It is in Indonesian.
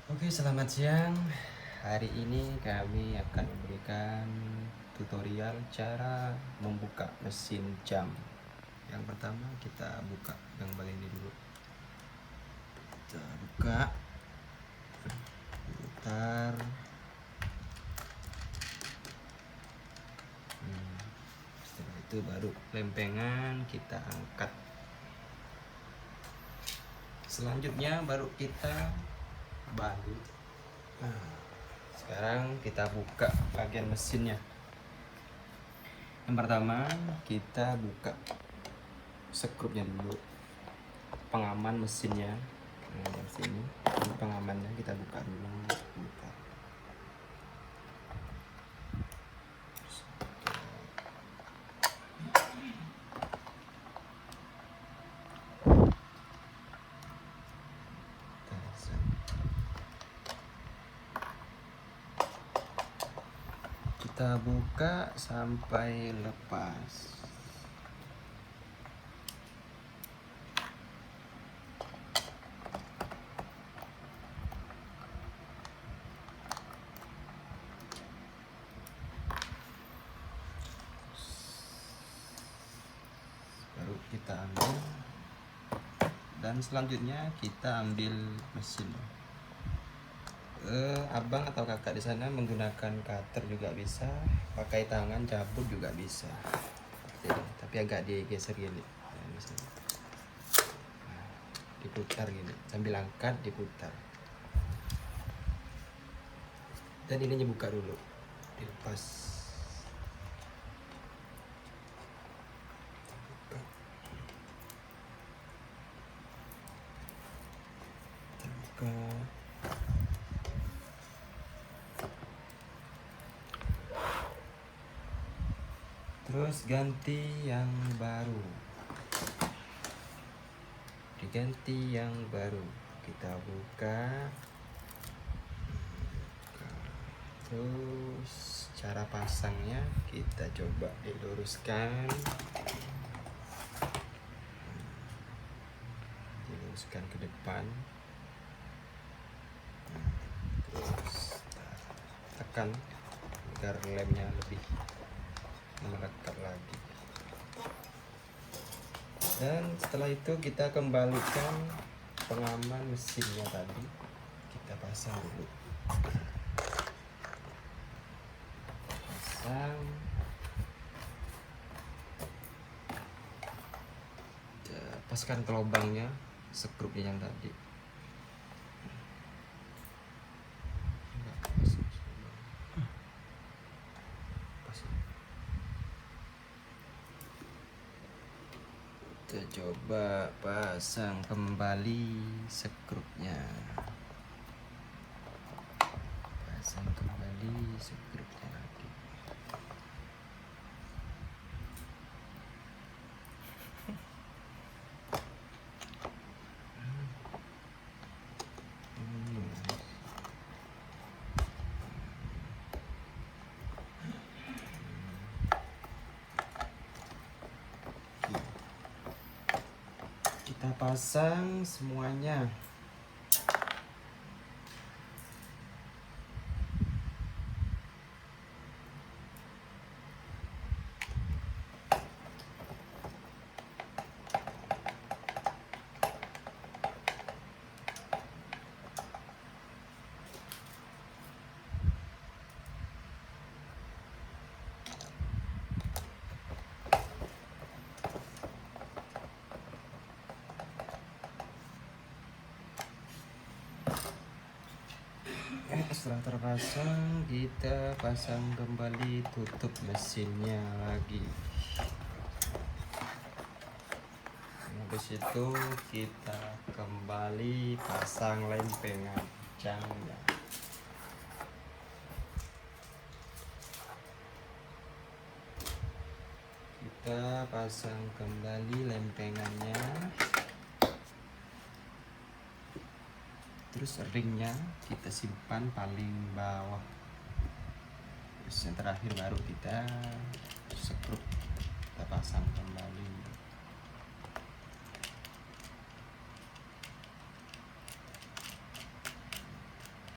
Oke, selamat siang. Hari ini kami akan memberikan tutorial cara membuka mesin jam. Yang pertama kita buka yang bagian ini dulu. Kita buka, putar. Setelah itu baru lempengan kita angkat. Selanjutnya baru kita balik. Sekarang kita buka bagian mesinnya. Yang pertama kita buka skrupnya dulu, pengaman mesinnya. Nah, dari sini ini pengamannya kita buka dulu. Buka. Kita buka sampai lepas. Baru kita ambil, dan selanjutnya kita ambil mesin. Abang atau kakak di sana menggunakan cutter juga bisa, pakai tangan cabut juga bisa. Tapi agak digeser gini. Nah, diputar gini, sambil angkat diputar. Dan ininya buka dulu, dilepas. Buka. Terus ganti yang baru. Diganti yang baru. Kita buka. Terus cara pasangnya kita coba diluruskan. Diluruskan ke depan. Terus tekan agar lemnya lebih melekat lagi. Dan setelah itu kita kembalikan pengaman mesinnya tadi, kita pasang dulu. Pasang. Paskan ke lubangnya skrupnya yang tadi. Kita coba pasang kembali skrupnya. Pasang kembali skrupnya lagi. Kita pasang semuanya. Setelah terpasang, kita pasang kembali tutup mesinnya lagi. Habis itu kita kembali pasang lempengan jamnya. Kita pasang kembali lempengannya. Terus ringnya kita simpan paling bawah. Terus yang terakhir baru kita skrup, kita pasang kembali.